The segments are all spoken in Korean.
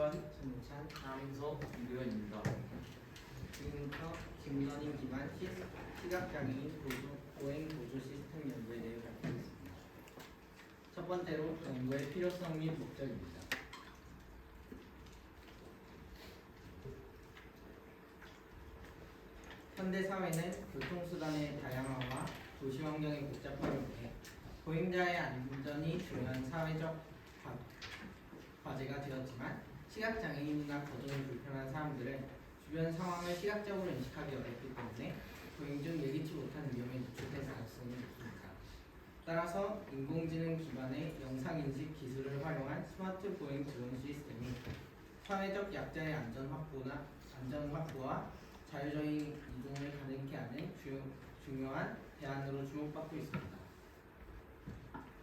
김주환, 전우찬, 남인석, 이규현입니다. 지금부터 김선임 기반 시각장애인 보행 보조 시스템 연구에 대해 발표하겠습니다. 첫 번째로 연구의 필요성 및 목적입니다. 현대 사회는 교통수단의 다양화와 도시 환경의 복잡함을 위해 보행자의 안전이 중요한 사회적 과제가 되었지만 시각장애인이나 거동이 불편한 사람들은 주변 상황을 시각적으로 인식하기 어렵기 때문에 보행 중 예기치 못한 위험에 노출될 가능성이 높습니다. 따라서 인공지능 기반의 영상인식 기술을 활용한 스마트 보행 지원 시스템이 사회적 약자의 안전 확보와 자율적인 이동을 가능케 하는 중요한 대안으로 주목받고 있습니다.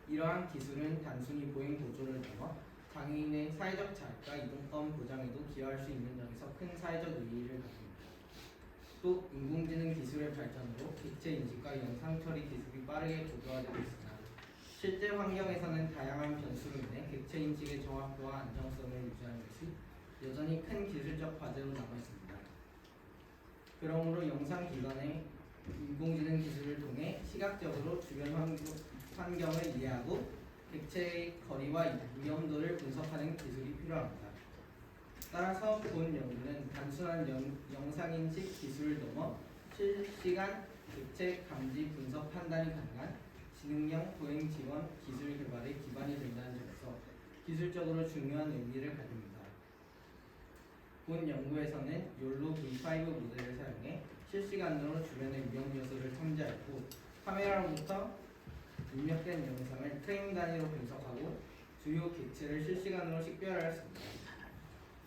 이러한 기술은 단순히 보행 보조를 넘어 장애인의 사회적 자립과 이동권 보장에도 기여할 수 있는 점에서 큰 사회적 의의를 가집니다. 또 인공지능 기술의 발전으로 객체 인식과 영상 처리 기술이 빠르게 고도화되고 있으나 실제 환경에서는 다양한 변수로 인해 객체 인식의 정확도와 안정성을 유지하는 것이 여전히 큰 기술적 과제로 남아 있습니다. 그러므로 영상 기반의 인공지능 기술을 통해 시각적으로 주변 환경을 이해하고 객체의 거리와 위험도를 분석하는 기술이 필요합니다. 따라서 본 연구는 단순한 영상인식 기술을 넘어 실시간 객체 감지 분석 판단이 가능한 지능형 보행 지원 기술 개발의 기반이 된다는 점에서 기술적으로 중요한 의미를 가집니다. 본 연구에서는 욜로 V5 모델을 사용해 실시간으로 주변의 위험 요소를 탐지하였고 카메라로부터 입력된 영상을 프레임 단위로 분석하고 주요 객체를 실시간으로 식별하였습니다.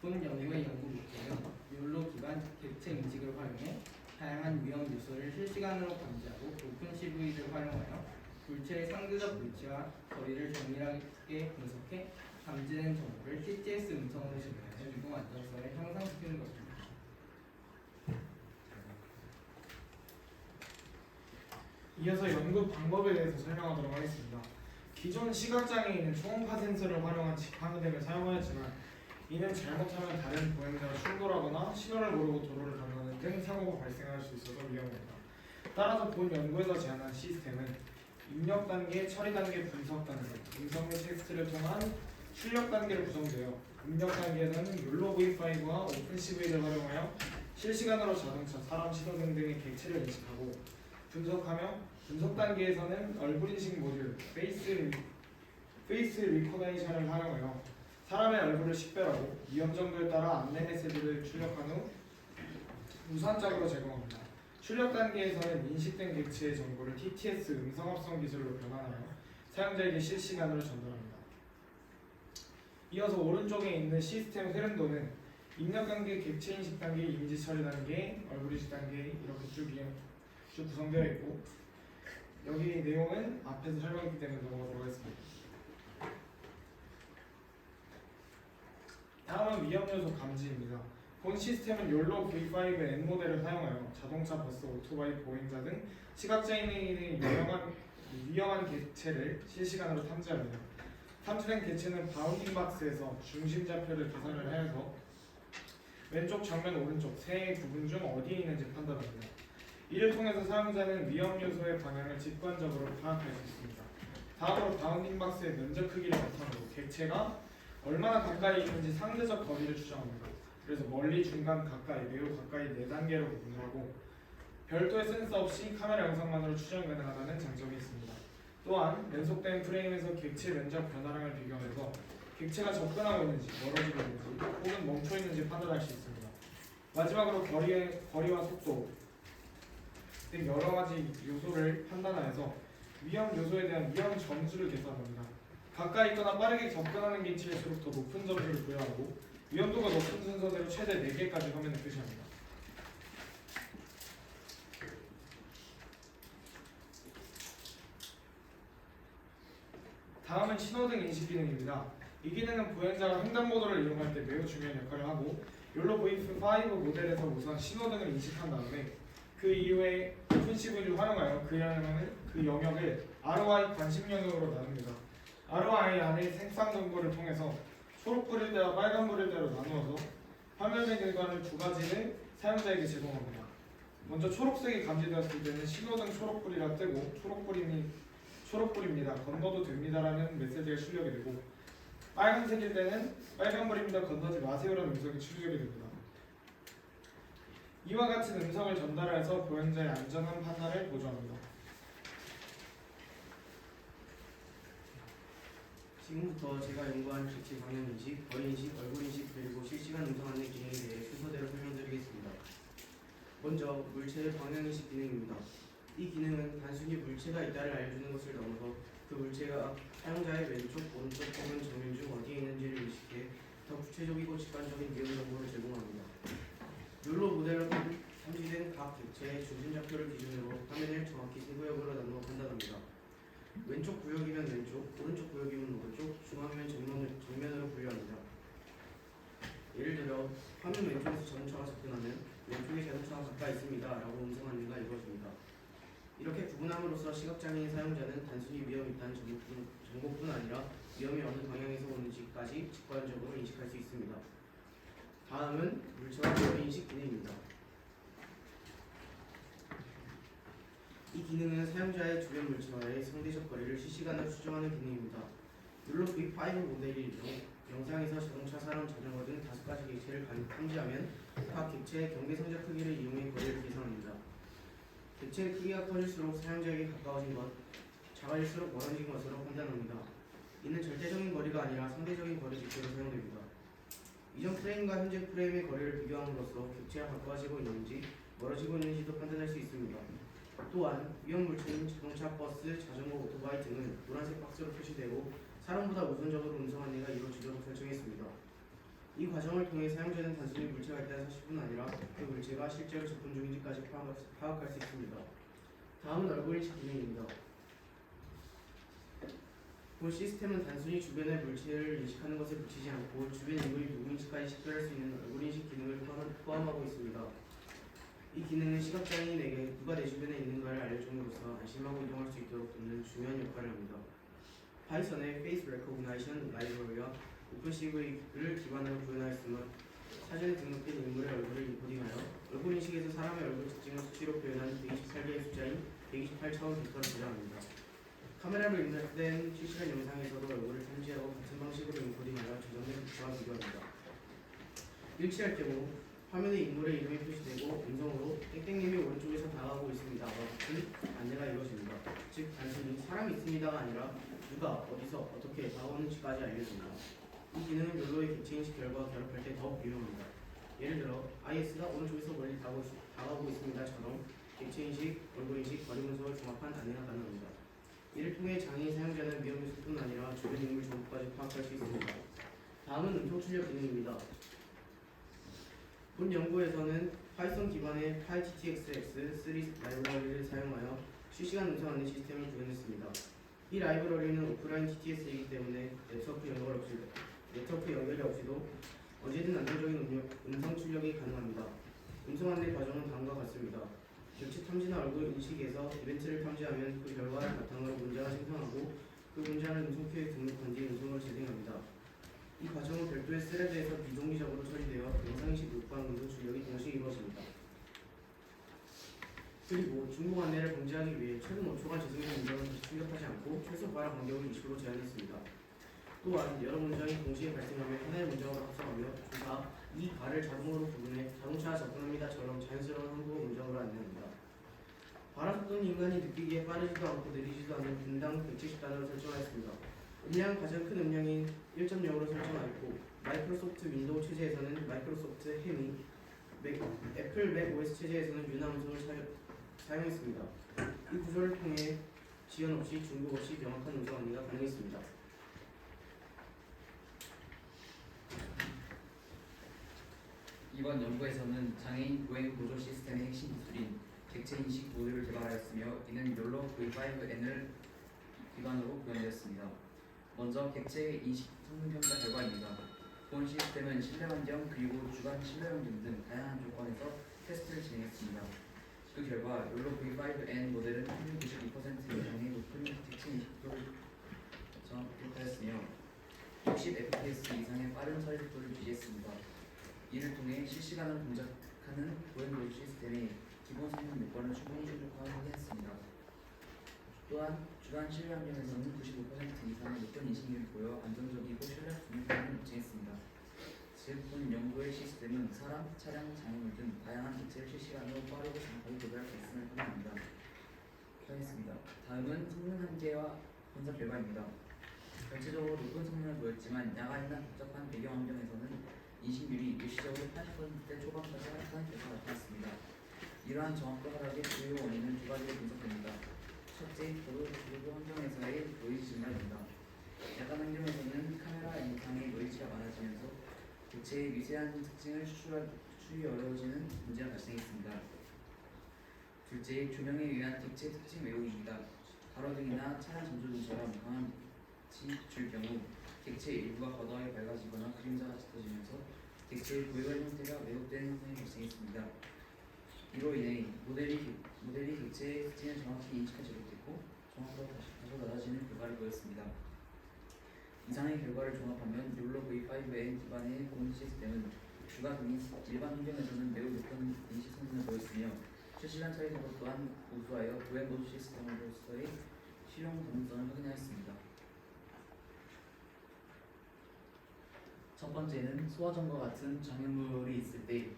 본 연구의 연구 목적은 욜로 기반 객체 인식을 활용해 다양한 위험 요소를 실시간으로 감지하고 오픈 CV를 활용하여 물체의 상대적 위치와 거리를 정밀하게 분석해 감지된 정보를 TTS 음성으로 진행해 이동 안정성을 향상시키는 것입니다. 이어서 연구 방법에 대해서 설명하도록 하겠습니다. 기존 시각장애인은 초음파 센서를 활용한 지팡이 등을 사용하였지만 이는 잘못하면 다른 보행자와 충돌하거나 신호를 모르고 도로를 건너는 등 사고가 발생할 수 있어서 위험합니다. 따라서 본 연구에서 제안한 시스템은 입력 단계, 처리 단계, 분석 단계, 음성 및 텍스트를 통한 출력 단계로 구성되어 입력 단계에서는 욜로 V5와 오픈 CV를 활용하여 실시간으로 자동차, 사람, 신호 등등의 객체를 인식하고 분석하며 분석 단계에서는 얼굴 인식 모듈, 페이스 리코그니션을 활용하여 사람의 얼굴을 식별하고 위험 정도에 따라 안내 메시지를 출력한 후 우선적으로 제공합니다. 출력 단계에서는 인식된 객체의 정보를 TTS 음성 합성 기술로 변환하여 사용자에게 실시간으로 전달합니다. 이어서 오른쪽에 있는 시스템 흐름도는 입력 단계, 객체 인식 단계, 이미지 처리 단계, 얼굴 인식 단계 이렇게 쭉 구성되어 있고 여기 내용은 앞에서 설명했기 때문에 넘어가도록 하겠습니다. 다음은 위험 요소 감지입니다. 본 시스템은 욜로 V5의 N모델을 사용하여 자동차, 버스, 오토바이, 보행자 등 시각장애인의 위험한 객체를 실시간으로 탐지합니다. 탐지된 객체는 바운딩 박스에서 중심 좌표를 계산을 하여서 왼쪽, 정면, 오른쪽 세 부분 중 어디에 있는지 판단합니다. 이를 통해서 사용자는 위험 요소의 방향을 직관적으로 파악할 수 있습니다. 다음으로 바운딩 박스의 면적 크기를 바탕으로 객체가 얼마나 가까이 있는지 상대적 거리를 추정합니다. 그래서 멀리, 중간, 가까이, 매우 가까이 4단계로 구분하고 별도의 센서 없이 카메라 영상만으로 추정 가능하다는 장점이 있습니다. 또한 연속된 프레임에서 객체 면적 변화량을 비교해서 객체가 접근하고 있는지, 멀어지고 있는지, 혹은 멈춰 있는지 판단할 수 있습니다. 마지막으로 거리와 속도 등 여러 가지 요소를 판단하여서 위험 요소에 대한 위험 점수를 계산합니다. 가까이 있거나 빠르게 접근하는 객체일수록 더 높은 점수를 부여하고 위험도가 높은 순서대로 최대 4개까지 화면을 표시합니다. 다음은 신호등 인식 기능입니다. 이 기능은 보행자가 횡단보도를 이용할 때 매우 중요한 역할을 하고 욜로 V5 모델에서 우선 신호등을 인식한 다음에 그 이후에 오픈 CV를 활용하여 그 영역을 ROI 관심 영역으로 나눕니다. ROI 안의 색상 정보를 통해서 초록불일 때와 빨간불일 때로 나누어서 화면의 결과를 두 가지를 사용자에게 제공합니다. 먼저 초록색이 감지되었을 때는 신호등 초록불이라 뜨고 초록불입니다. 건너도 됩니다라는 메시지가 출력이 되고 빨간색일 때는 빨간불입니다. 건너지 마세요라는 음성이 출력이 됩니다. 이와 같은 음성을 전달해서 보행자의 안전한 판단을 보조합니다. 지금부터 제가 연구한 객체 방향인식, 거리인식, 얼굴인식 그리고 실시간 음성 안내 기능에 대해 순서대로 설명드리겠습니다. 먼저 물체의 방향인식 기능입니다. 이 기능은 단순히 물체가 있다를 알려주는 것을 넘어서 그 물체가 사용자의 왼쪽, 오른쪽 혹은 정면 중 어디에 있는지를 인식해 더 구체적이고 직관적인 위험 정보를 제공합니다. 룰로 모델로 탐지된 각 객체의 중심 좌표를 기준으로 화면을 정확히 세 구역으로 나누어 판단합니다. 왼쪽 구역이면 왼쪽, 오른쪽 구역이면 오른쪽, 중앙이면 정면으로 분류합니다. 예를 들어 화면 왼쪽에서 자동차가 접근하면 왼쪽에 자동차가 가까이 있습니다 라고 음성 안내가 이루어집니다. 이렇게 구분함으로써 시각장애인 사용자는 단순히 위험이 있다는 정보뿐 아니라 위험이 어느 방향에서 오는지까지 직관적으로 인식할 수 있습니다. 다음은 물체와 거리 인식 기능입니다. 이 기능은 사용자의 주변 물체와의 상대적 거리를 실시간으로 추정하는 기능입니다. 룰로 V5 모델이 영상에서 자동차, 사람, 자전거 등 5가지 객체를 탐지하면 각 객체의 경계선적 크기를 이용해 거리를 계산합니다. 객체의 크기가 커질수록 사용자에게 가까워진 것, 작아질수록 멀어진 것으로 판단합니다. 이는 절대적인 거리가 아니라 상대적인 거리 지표로 사용됩니다. 이전 프레임과 현재 프레임의 거리를 비교함으로써 객체가 가까워지고 있는지 멀어지고 있는지도 판단할 수 있습니다. 또한 위험 물체인 자동차, 버스, 자전거, 오토바이 등은 노란색 박스로 표시되고 사람보다 우선적으로 음성 안내가 이루어지도록 설정했습니다. 이 과정을 통해 사용자는 단순히 물체가 있다는 사실뿐 아니라 그 물체가 실제로 접근 중인지까지 파악할 수 있습니다. 다음은 얼굴인식 기능입니다. 본 시스템은 단순히 주변의 물체를 인식하는 것에 그치지 않고 주변 인물이 누구인지까지 식별할 수 있는 얼굴인식 기능을 포함하고 있습니다. 이 기능은 시각장애인에게 누가 내 주변에 있는가를 알려줌으로써 안심하고 이동할 수 있도록 돕는 중요한 역할을 합니다. 파이썬의 Face Recognition 라이브러리와 오픈CV를 기반으로 구현하였으며 사전에 등록된 인물의 얼굴을 인코딩하여 얼굴인식에서 사람의 얼굴 특징을 수치로 표현한 128개의 숫자인 128차원 데이터를 저장합니다. 카메라로 인식된 실시간 영상에서도 얼굴을 탐지하고 같은 방식으로 인코딩하여 저장된 숫자와 비교합니다. 일치할 경우 화면에 인물의 이름이 표시되고 음성으로 땡땡님이 오른쪽에서 다가오고 있습니다와 같은 안내가 이루어집니다. 즉 단순히 사람이 있습니다가 아니라 누가 어디서 어떻게 다가오는지까지 알려줍니다. 이 기능은 욜로의 객체인식 결과와 결합할 때 더욱 유용합니다. 예를 들어 IS가 오른쪽에서 멀리 다가오고 있습니다처럼 객체인식, 얼굴인식, 거리 분석을 종합한 안내가 가능합니다. 이를 통해 장애인 사용자는 위험 요소뿐 아니라 주변 인물 정보까지 파악할 수 있습니다. 다음은 음성 출력 기능입니다. 본 연구에서는 파이썬 기반의 PyTTXX3 라이브러리를 사용하여 실시간 음성 안내 시스템을 구현했습니다. 이 라이브러리는 오프라인 TTS이기 때문에 네트워크 연결이 없이도 언제든 안정적인 음성 출력이 가능합니다. 음성 안내 과정은 다음과 같습니다. 객체 탐지나 얼굴 인식에서 이벤트를 탐지하면 그 결과를 바탕으로 문자가 생성하고 그 문자를 음성표에 등록한 뒤 음성으로 재생합니다. 이 과정은 별도의 스레드에서 비동기적으로 처리되어 영상인식 루프와 음성 출력이 동시에 이루어집니다. 그리고 중복 안내를 방지하기 위해 최근 5초간 재생된 문장을 다시 출력하지 않고 최소 발화 간격을 20으로 제한했습니다. 또한 여러 문장이 동시에 발생하며 하나의 문장으로 합성하며 조사, 이 발을 자동으로 구분해 자동차 접근합니다처럼 자연스러운 한국어 문장으로 안내합니다. 발화 속도는 인간이 느끼기에 빠르지도 않고 느리지도 않은 분당 170단어로 설정하였습니다. 음량은 가장 큰 음량인 1.0으로 설정하였고 마이크로소프트 윈도우 체제에서는 마이크로소프트 해미, 애플 맥 OS 체제에서는 유나 음성을 사용했습니다. 이 구조를 통해 지연 없이 중복 없이 명확한 음성 안내가 가능했습니다. 이번 연구에서는 장애인 보행 보조 시스템의 핵심 기술인 객체 인식 모듈을 개발하였으며 이는 욜로 V5N을 기반으로 구현되었습니다. 먼저 객체의 인식 성능 평가 결과입니다. 본 시스템은 실내 환경 그리고 주간 실내 환경 등 다양한 조건에서 테스트를 진행했습니다. 그 결과 욜로 V5N 모델은 평균 92% 이상의 높은 객체 인식도를 기록하였으며 60 fps 이상의 처리 속도를 유지했습니다. 이를 통해 실시간으로 동작하는 보행 보조 시스템의 기본 성능 요건을 충분히 충족하였습니다. 또한 주간 실외 환경에서는 95% 이상의 높은 인식률을 보여 안정적이고 신뢰성을 입증했습니다. 즉, 본 연구의 시스템은 사람, 차량, 장애물 등 다양한 객체를 실시간으로 빠르고 정확하게 조절할 수 있음을 확인했습니다. 다음은 성능 한계와 분석 결과입니다. 전체적으로 높은 성능을 보였지만 야간이나 복잡한 배경 환경에서는 인식률이 일시적으로 80% 초반까지 하락하는 결과가 나타났습니다. 이러한 정확도 하락의 주요 원인은 두 가지로 분석됩니다. 첫째, 도로 환경에서의 노이즈 증가입니다. 야간 환경에서는 카메라 영상의 노이즈가 많아지면서 객체의 미세한 특징을 추출이 어려워지는 문제가 발생했습니다. 둘째, 조명에 의한 객체 특징 왜곡입니다. 가로등이나 차량 전조등처럼 강한 빛이 비출 경우 객체 일부가 과도하게 밝아지거나 그림자가 짙어지면서 객체의 보이는 형태가 왜곡되는 현상이 발생했습니다. 이로 인해 모델이 객체의 특징을 정확히 인식하지 못했고 정확도가 다소 낮아지는 결과를 보였습니다. 이상의 결과를 종합하면 율로 V5N 기반의 공인 시스템은 주가 등인 일반 환경에서는 매우 높은 인식 성능을 보였으며 실시간 처리 속도 또한 우수하여 보행 보조 시스템으로서의 실용 가능성을 확인하였습니다. 첫 번째는 소화전과 같은 장애물이 있을 때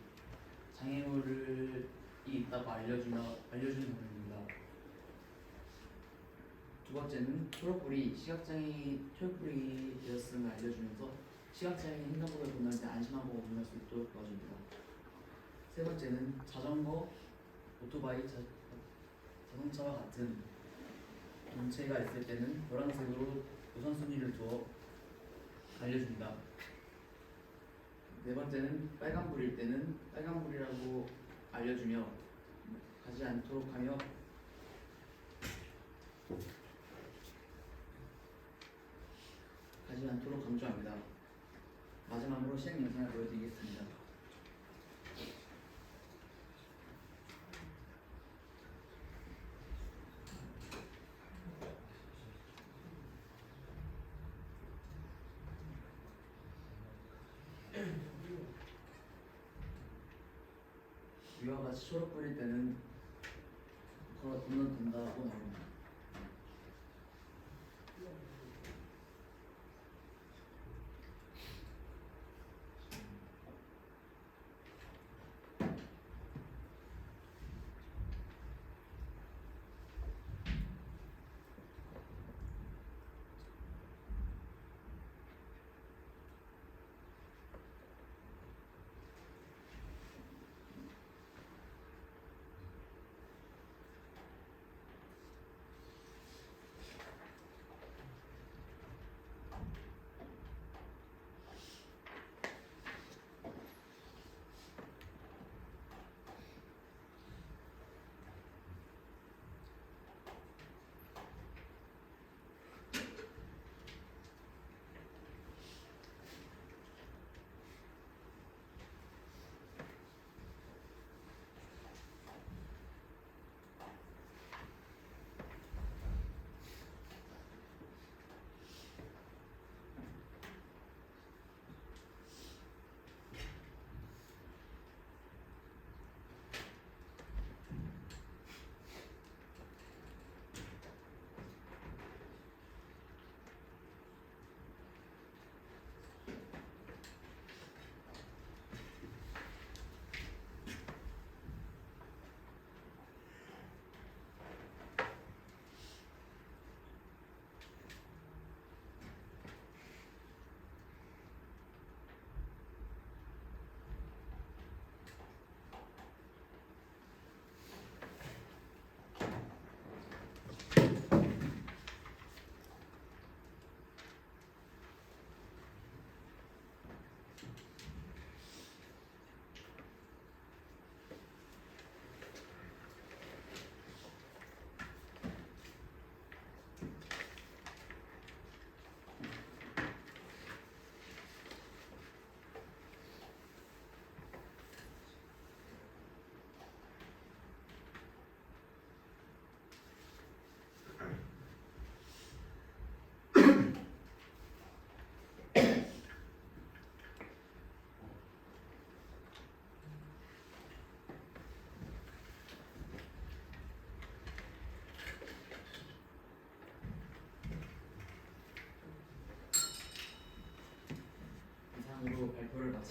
장애물이 있다고 알려주는 부분입니다. 두 번째는 초록불이 초록불이 되었음을 알려주면서 시각장애인 횡단보도를 건널 때 안심하고 건널 수 있도록 도와줍니다. 세 번째는 자전거, 오토바이, 자동차와 같은 전체가 있을 때는 노란색으로 우선순위를 두어 알려줍니다. 네 번째는 빨간불일 때는 빨간불이라고 알려주며 가지 않도록 하며 강조합니다. 마지막으로 시행 영상을 보여드리겠습니다. 위와 같이 초록불일 때는 건너도 된다고 나옵니다.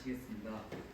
마치겠습니다.